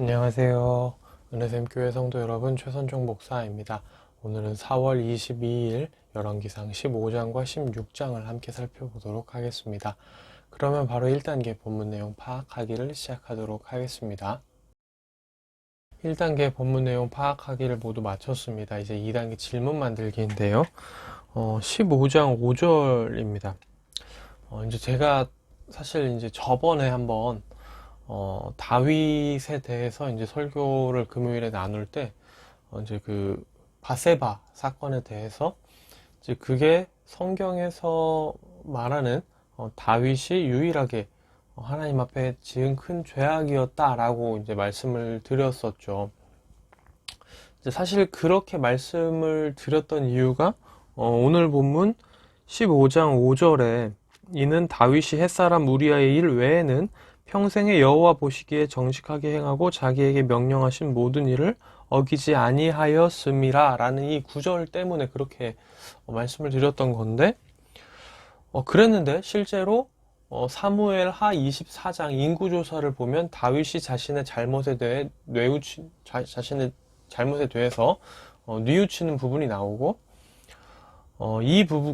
안녕하세요. 은혜샘교회 성도 여러분, 최선종 목사입니다. 오늘은 4월 22일 열왕기상 15장과 16장을 함께 살펴보도록 하겠습니다. 그러면 바로 1단계 본문 내용 파악하기를 시작하도록 하겠습니다. 1단계 본문 내용 파악하기를 모두 마쳤습니다. 이제 2단계 질문 만들기인데요. 15장 5절입니다. 이제 제가 사실 이제 저번에 한번 다윗에 대해서 이제 설교를 금요일에 나눌 때, 이제 그 바세바 사건에 대해서 이제 그게 성경에서 말하는 다윗이 유일하게 하나님 앞에 지은 큰 죄악이었다라고 이제 말씀을 드렸었죠. 이제 사실 그렇게 말씀을 드렸던 이유가 오늘 본문 15장 5절에 이는 다윗이 햇사람 우리아의 일 외에는 평생에 여호와 보시기에 정직하게 행하고 자기에게 명령하신 모든 일을 어기지 아니하였음이라 라는 이 구절 때문에 그렇게 말씀을 드렸던 건데, 그랬는데 실제로 사무엘하 24장 인구조사를 보면 다윗이 자신의 잘못에 대해 자신의 잘못에 대해서 뉘우치는 부분이 나오고,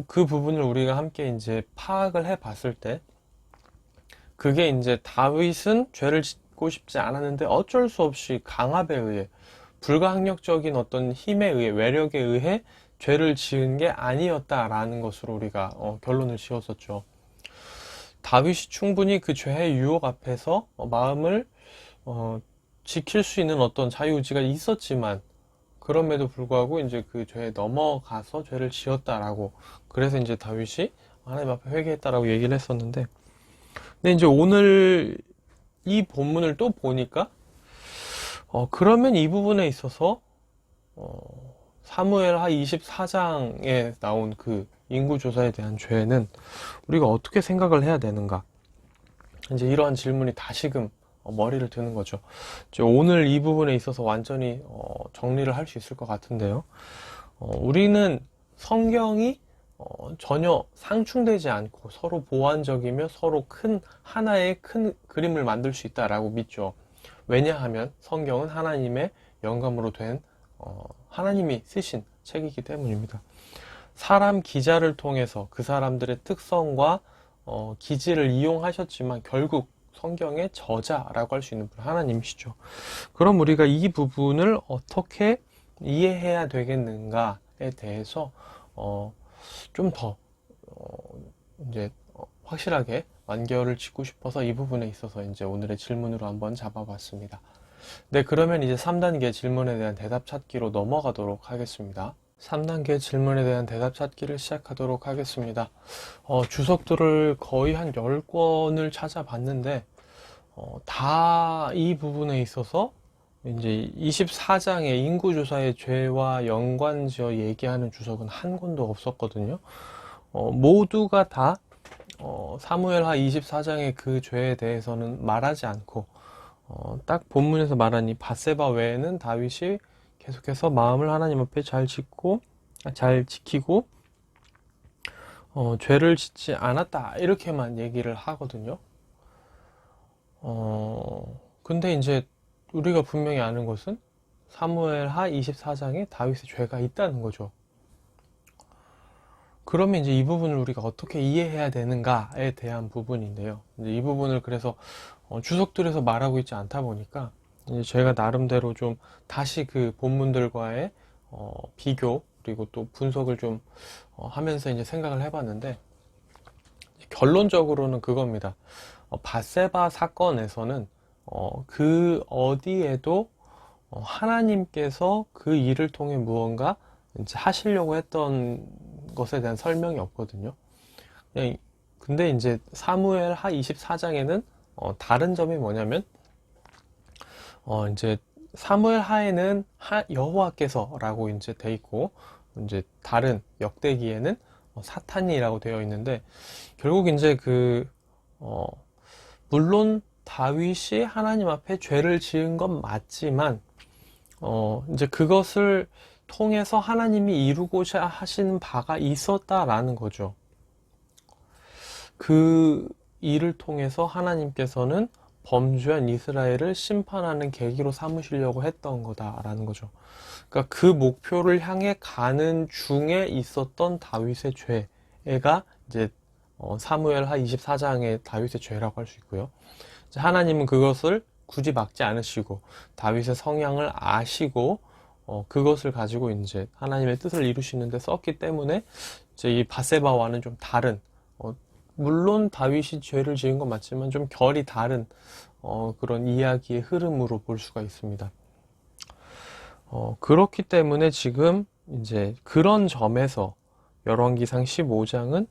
그 부분을 우리가 함께 이제 파악을 해 봤을 때, 그게 이제 다윗은 죄를 짓고 싶지 않았는데 어쩔 수 없이 강압에 의해, 불가항력적인 어떤 힘에 의해, 외력에 의해 죄를 지은 게 아니었다라는 것으로 우리가 결론을 지었었죠. 다윗이 충분히 그 죄의 유혹 앞에서 마음을 지킬 수 있는 어떤 자유의지가 있었지만, 그럼에도 불구하고 이제 그 죄에 넘어가서 죄를 지었다라고, 그래서 이제 다윗이 하나님 앞에 회개했다라고 얘기를 했었는데, 근데 이제 오늘 이 본문을 또 보니까 그러면 이 부분에 있어서 사무엘하 24장에 나온 그 인구조사에 대한 죄는 우리가 어떻게 생각을 해야 되는가, 이제 이러한 질문이 다시금 머리를 드는 거죠. 이제 오늘 이 부분에 있어서 완전히 정리를 할 수 있을 것 같은데요. 우리는 성경이 전혀 상충되지 않고 서로 보완적이며 서로 하나의 큰 그림을 만들 수 있다라고 믿죠. 왜냐하면 성경은 하나님의 영감으로 된 하나님이 쓰신 책이기 때문입니다. 사람 기자를 통해서 그 사람들의 특성과 기질을 이용하셨지만 결국 성경의 저자라고 할 수 있는 분은 하나님이시죠. 그럼 우리가 이 부분을 어떻게 이해해야 되겠는가에 대해서 좀 더 이제 확실하게 완결을 짓고 싶어서 이 부분에 있어서 이제 오늘의 질문으로 한번 잡아봤습니다. 네, 그러면 이제 3단계 질문에 대한 대답 찾기로 넘어가도록 하겠습니다. 3단계 질문에 대한 대답 찾기를 시작하도록 하겠습니다. 주석들을 거의 한 10권을 찾아봤는데 다 이 부분에 있어서 이제 24장의 인구조사의 죄와 연관지어 얘기하는 주석은 한 권도 없었거든요. 모두가 다 사무엘하 24장의 그 죄에 대해서는 말하지 않고 딱 본문에서 말한 이 바세바 외에는 다윗이 계속해서 마음을 하나님 앞에 잘 지키고 죄를 짓지 않았다 이렇게만 얘기를 하거든요. 근데 이제 우리가 분명히 아는 것은 사무엘하 24장에 다윗의 죄가 있다는 거죠. 그러면 이제 이 부분을 우리가 어떻게 이해해야 되는가에 대한 부분인데요. 이제 이 부분을 그래서 주석들에서 말하고 있지 않다 보니까 이제 제가 나름대로 좀 다시 그 본문들과의 비교 그리고 또 분석을 좀 하면서 이제 생각을 해봤는데, 결론적으로는 그겁니다. 바세바 사건에서는 그 어디에도 하나님께서 그 일을 통해 무언가 이제 하시려고 했던 것에 대한 설명이 없거든요. 근데 이제 사무엘하 24장에는 다른 점이 뭐냐면 이제 사무엘하에는 여호와께서라고 이제 돼 있고, 이제 다른 역대기에는 사탄이라고 되어 있는데, 결국 이제 물론 다윗이 하나님 앞에 죄를 지은 건 맞지만 이제 그것을 통해서 하나님이 이루고자 하시는 바가 있었다라는 거죠. 그 일을 통해서 하나님께서는 범죄한 이스라엘을 심판하는 계기로 삼으시려고 했던 거다라는 거죠. 그러니까 그 목표를 향해 가는 중에 있었던 다윗의 죄가 이제 사무엘하 24장의 다윗의 죄라고 할 수 있고요. 하나님은 그것을 굳이 막지 않으시고 다윗의 성향을 아시고 그것을 가지고 이제 하나님의 뜻을 이루시는데 썼기 때문에 이제 이 밧세바와는 좀 다른 물론 다윗이 죄를 지은 건 맞지만 좀 결이 다른 그런 이야기의 흐름으로 볼 수가 있습니다. 그렇기 때문에 지금 이제 그런 점에서 열왕기상 15장은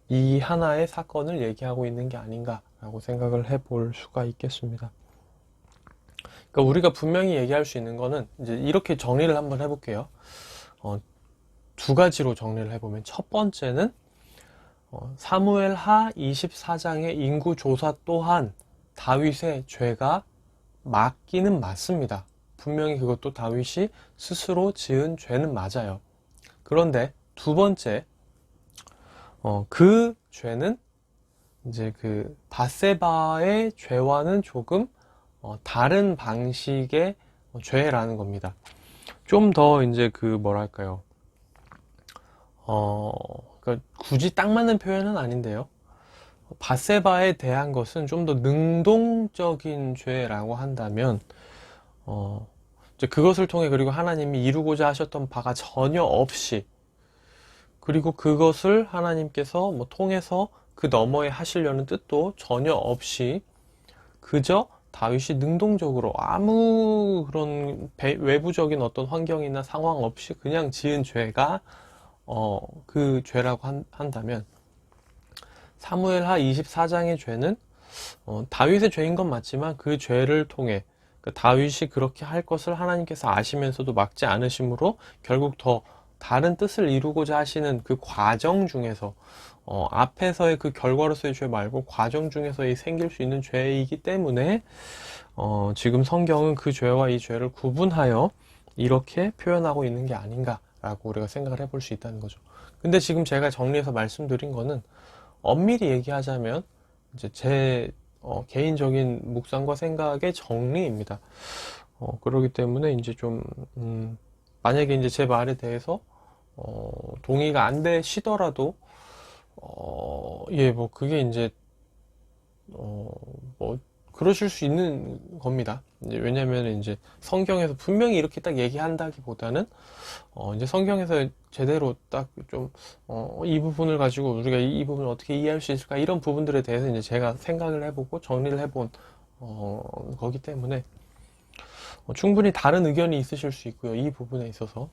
이 하나의 사건을 얘기하고 있는 게 아닌가라고 생각을 해볼 수가 있겠습니다. 그러니까 우리가 분명히 얘기할 수 있는 거는 이제 이렇게 정리를 한번 해볼게요. 두 가지로 정리를 해보면 첫 번째는 사무엘하 24장의 인구 조사 또한 다윗의 죄가 맞기는 맞습니다. 분명히 그것도 다윗이 스스로 지은 죄는 맞아요. 그런데 두 번째, 그 죄는 이제 그 밧세바의 죄와는 조금 다른 방식의 죄라는 겁니다. 좀 더 이제 그 뭐랄까요, 그러니까 굳이 딱 맞는 표현은 아닌데요. 밧세바에 대한 것은 좀 더 능동적인 죄라고 한다면, 이제 그것을 통해 그리고 하나님이 이루고자 하셨던 바가 전혀 없이, 그리고 그것을 하나님께서 뭐 통해서 그 너머에 하시려는 뜻도 전혀 없이 그저 다윗이 능동적으로 아무 그런 외부적인 어떤 환경이나 상황 없이 그냥 지은 죄가 그 죄라고 한다면 사무엘하 24장의 죄는 다윗의 죄인 건 맞지만 그 죄를 통해 다윗이 그렇게 할 것을 하나님께서 아시면서도 막지 않으심으로 결국 더 다른 뜻을 이루고자 하시는 그 과정 중에서 앞에서의 그 결과로서의 죄 말고 과정 중에서 생길 수 있는 죄이기 때문에 지금 성경은 그 죄와 이 죄를 구분하여 이렇게 표현하고 있는 게 아닌가라고 우리가 생각을 해볼 수 있다는 거죠. 근데 지금 제가 정리해서 말씀드린 거는 엄밀히 얘기하자면 이제 제 개인적인 묵상과 생각의 정리입니다. 그렇기 때문에 이제 좀 만약에 이제 제 말에 대해서 동의가 안 되시더라도 예, 뭐 그게 이제 뭐 그러실 수 있는 겁니다. 이제 왜냐면 이제 성경에서 분명히 이렇게 딱 얘기한다기보다는 이제 성경에서 제대로 딱 좀 이 부분을 가지고 우리가 이 부분을 어떻게 이해할 수 있을까 이런 부분들에 대해서 이제 제가 생각을 해보고 정리를 해본 거기 때문에 충분히 다른 의견이 있으실 수 있고요. 이 부분에 있어서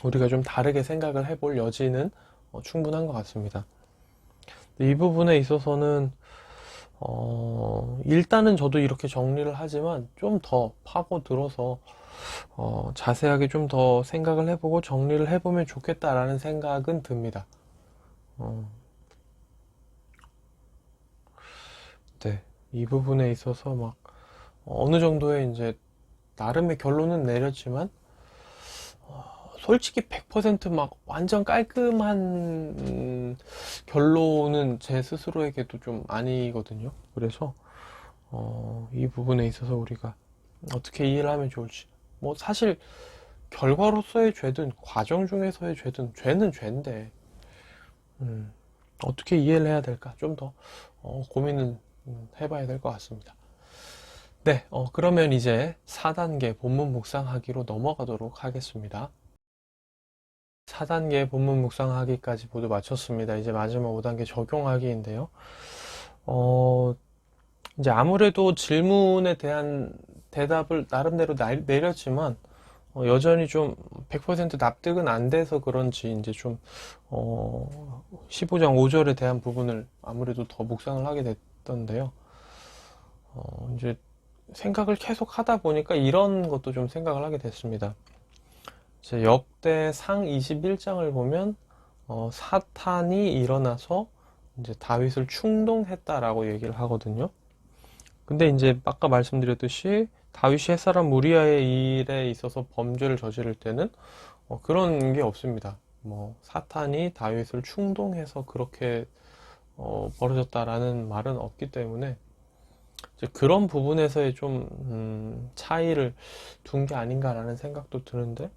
우리가 좀 다르게 생각을 해볼 여지는 충분한 것 같습니다. 이 부분에 있어서는 일단은 저도 이렇게 정리를 하지만 좀 더 파고들어서 자세하게 좀 더 생각을 해보고 정리를 해보면 좋겠다라는 생각은 듭니다. 네, 이 부분에 있어서 막 어느 정도의 이제 나름의 결론은 내렸지만 솔직히 100% 완전 깔끔한 결론은 제 스스로에게도 좀 아니거든요. 그래서 이 부분에 있어서 우리가 어떻게 이해를 하면 좋을지, 뭐 사실 결과로서의 죄든 과정 중에서의 죄든 죄는 죄인데 어떻게 이해를 해야 될까 좀 더 고민은 해봐야 될 것 같습니다. 네, 그러면 이제 4단계 본문 묵상하기로 넘어가도록 하겠습니다. 4단계 본문 묵상하기까지 모두 마쳤습니다. 이제 마지막 5단계 적용하기인데요. 이제 아무래도 질문에 대한 대답을 나름대로 내렸지만, 여전히 좀 100% 납득은 안 돼서 그런지 이제 좀, 15장 5절에 대한 부분을 아무래도 더 묵상을 하게 됐던데요. 이제 생각을 계속 하다 보니까 이런 것도 좀 생각을 하게 됐습니다. 역대상 21장을 보면 사탄이 일어나서 이제 다윗을 충동했다라고 얘기를 하거든요. 근데 이제 아까 말씀드렸듯이 다윗이 햇사람 우리아의 일에 있어서 범죄를 저지를 때는 그런 게 없습니다. 뭐 사탄이 다윗을 충동해서 그렇게 벌어졌다라는 말은 없기 때문에 이제 그런 부분에서의 좀 차이를 둔 게 아닌가라는 생각도 드는데,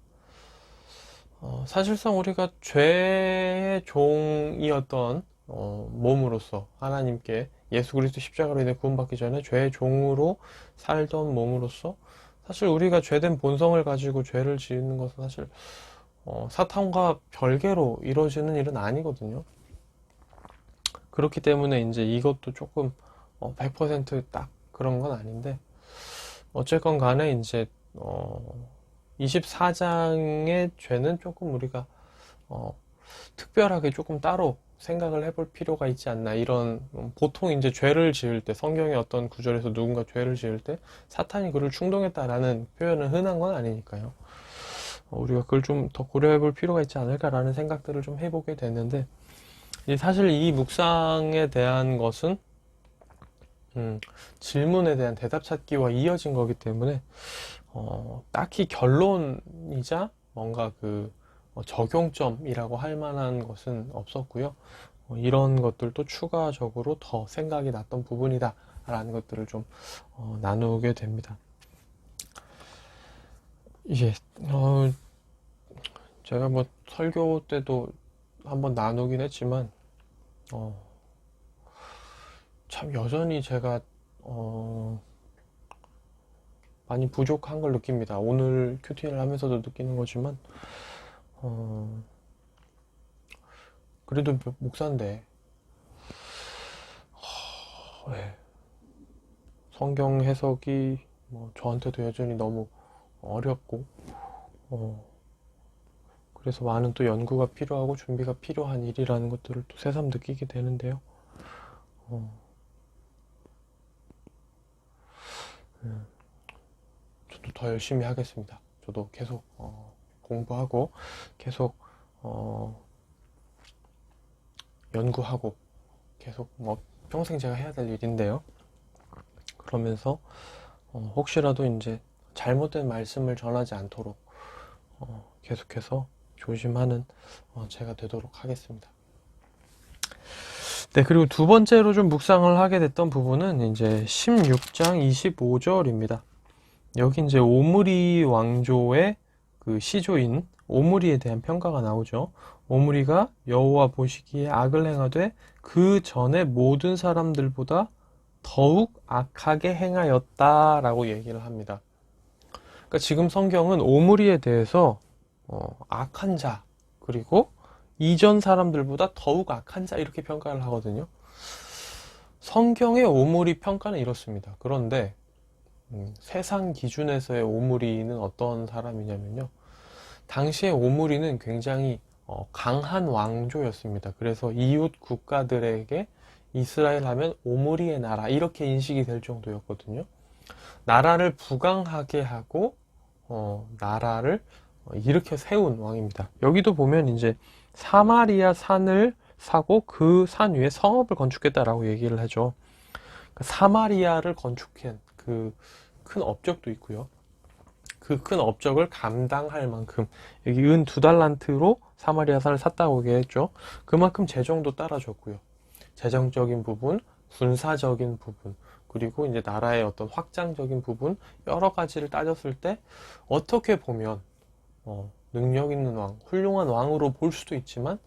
사실상 우리가 죄의 종이었던 몸으로서 하나님께 예수 그리스도 십자가로 인해 구원받기 전에 죄의 종으로 살던 몸으로서, 사실 우리가 죄된 본성을 가지고 죄를 지는 것은 사실 사탄과 별개로 이루어지는 일은 아니거든요. 그렇기 때문에 이제 이것도 조금 100%딱 그런 건 아닌데, 어쨌건 간에 이제 24장의 죄는 조금 우리가 특별하게 조금 따로 생각을 해볼 필요가 있지 않나. 이런 보통 이제 죄를 지을 때 성경의 어떤 구절에서 누군가 죄를 지을 때 사탄이 그를 충동했다라는 표현은 흔한 건 아니니까요. 우리가 그걸 좀 더 고려해 볼 필요가 있지 않을까라는 생각들을 좀 해보게 되는데, 사실 이 묵상에 대한 것은 질문에 대한 대답 찾기와 이어진 거기 때문에 딱히 결론이자 뭔가 그 적용점이라고 할 만한 것은 없었고요. 이런 것들도 추가적으로 더 생각이 났던 부분이다 라는 것들을 좀 나누게 됩니다. 이게 제가 뭐 설교 때도 한번 나누긴 했지만 참 여전히 제가 많이 부족한 걸 느낍니다. 오늘 큐티를 하면서도 느끼는 거지만 그래도 목사인데 네. 성경 해석이 뭐 저한테도 여전히 너무 어렵고 그래서 많은 또 연구가 필요하고 준비가 필요한 일이라는 것들을 또 새삼 느끼게 되는데요. 저도 더 열심히 하겠습니다. 저도 계속 공부하고 계속 연구하고 계속 뭐 평생 제가 해야 될 일인데요. 그러면서 혹시라도 이제 잘못된 말씀을 전하지 않도록 계속해서 조심하는 제가 되도록 하겠습니다. 네, 그리고 두 번째로 좀 묵상을 하게 됐던 부분은 이제 16장 25절입니다. 여기 이제 오므리 왕조의 그 시조인 오므리에 대한 평가가 나오죠. 오므리가 여호와 보시기에 악을 행하되 그 전에 모든 사람들보다 더욱 악하게 행하였다라고 얘기를 합니다. 그러니까 지금 성경은 오므리에 대해서 악한 자, 그리고 이전 사람들보다 더욱 악한 자 이렇게 평가를 하거든요. 성경의 오므리 평가는 이렇습니다. 그런데 세상 기준에서의 오므리는 어떤 사람이냐면요. 당시의 오므리는 굉장히 강한 왕조였습니다. 그래서 이웃 국가들에게 이스라엘 하면 오므리의 나라 이렇게 인식이 될 정도였거든요. 나라를 부강하게 하고 나라를 일으켜 세운 왕입니다. 여기도 보면 이제 사마리아 산을 사고 그 산 위에 성읍을 건축했다라고 얘기를 하죠. 사마리아를 건축한 그 큰 업적도 있고요. 그 큰 업적을 감당할 만큼 여기 은 2달란트로 사마리아 산을 샀다고 얘기했죠. 그만큼 재정도 따라줬고요. 재정적인 부분, 군사적인 부분, 그리고 이제 나라의 어떤 확장적인 부분 여러 가지를 따졌을 때 어떻게 보면 능력 있는 왕, 훌륭한 왕으로 볼 수도 있지만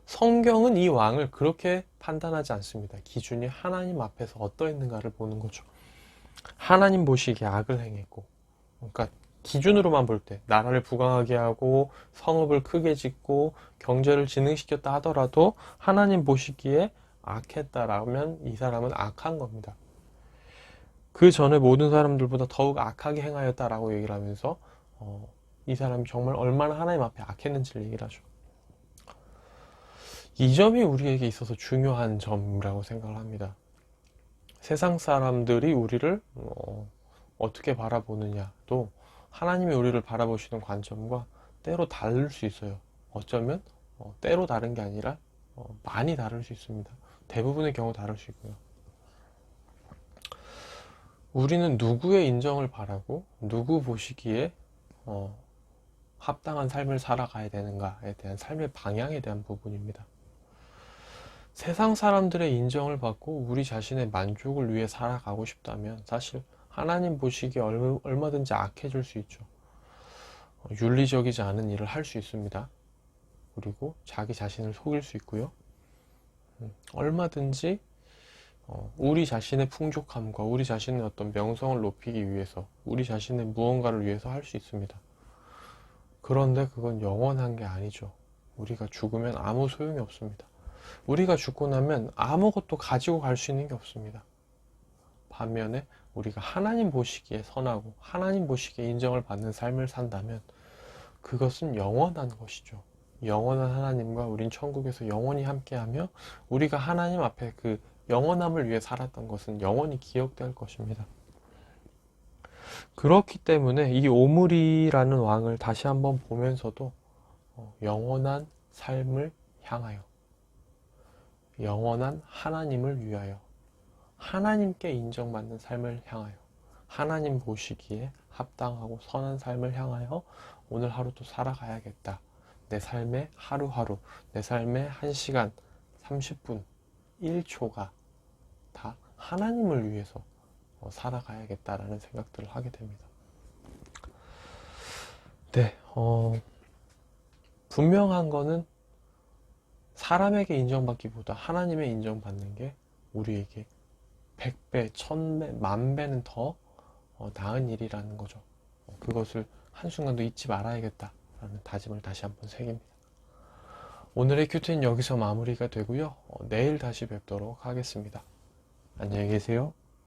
성경은 이 왕을 그렇게 판단하지 않습니다. 기준이 하나님 앞에서 어떠했는가를 보는 거죠. 하나님 보시기에 악을 행했고, 그러니까 기준으로만 볼 때 나라를 부강하게 하고 성읍을 크게 짓고 경제를 진흥시켰다 하더라도 하나님 보시기에 악했다라면 이 사람은 악한 겁니다. 그 전에 모든 사람들보다 더욱 악하게 행하였다라고 얘기를 하면서 이 사람이 정말 얼마나 하나님 앞에 악했는지를 얘기를 하죠. 이 점이 우리에게 있어서 중요한 점이라고 생각을 합니다. 세상 사람들이 우리를 어떻게 바라보느냐도 하나님이 우리를 바라보시는 관점과 때로 다를 수 있어요. 어쩌면 때로 다른 게 아니라 많이 다를 수 있습니다. 대부분의 경우 다를 수 있고요. 우리는 누구의 인정을 바라고 누구 보시기에 합당한 삶을 살아가야 되는가에 대한 삶의 방향에 대한 부분입니다. 세상 사람들의 인정을 받고 우리 자신의 만족을 위해 살아가고 싶다면 사실 하나님 보시기에 얼마든지 악해질 수 있죠. 윤리적이지 않은 일을 할 수 있습니다. 그리고 자기 자신을 속일 수 있고요. 얼마든지 우리 자신의 풍족함과 우리 자신의 어떤 명성을 높이기 위해서 우리 자신의 무언가를 위해서 할 수 있습니다. 그런데 그건 영원한 게 아니죠. 우리가 죽으면 아무 소용이 없습니다. 우리가 죽고 나면 아무것도 가지고 갈 수 있는 게 없습니다. 반면에 우리가 하나님 보시기에 선하고 하나님 보시기에 인정을 받는 삶을 산다면 그것은 영원한 것이죠. 영원한 하나님과 우린 천국에서 영원히 함께하며 우리가 하나님 앞에 그 영원함을 위해 살았던 것은 영원히 기억될 것입니다. 그렇기 때문에 이 오므리라는 왕을 다시 한번 보면서도 영원한 삶을 향하여, 영원한 하나님을 위하여, 하나님께 인정받는 삶을 향하여, 하나님 보시기에 합당하고 선한 삶을 향하여 오늘 하루도 살아가야겠다. 내 삶의 하루하루, 내 삶의 1시간, 30분, 1초가 다 하나님을 위해서 살아가야겠다라는 생각들을 하게 됩니다. 네, 분명한 거는 사람에게 인정받기보다 하나님의 인정받는 게 우리에게 100배, 1000배, 10,000배는 더 나은 일이라는 거죠. 그것을 한순간도 잊지 말아야겠다라는 다짐을 다시 한번 새깁니다. 오늘의 큐티는 여기서 마무리가 되고요. 내일 다시 뵙도록 하겠습니다. 안녕히 계세요.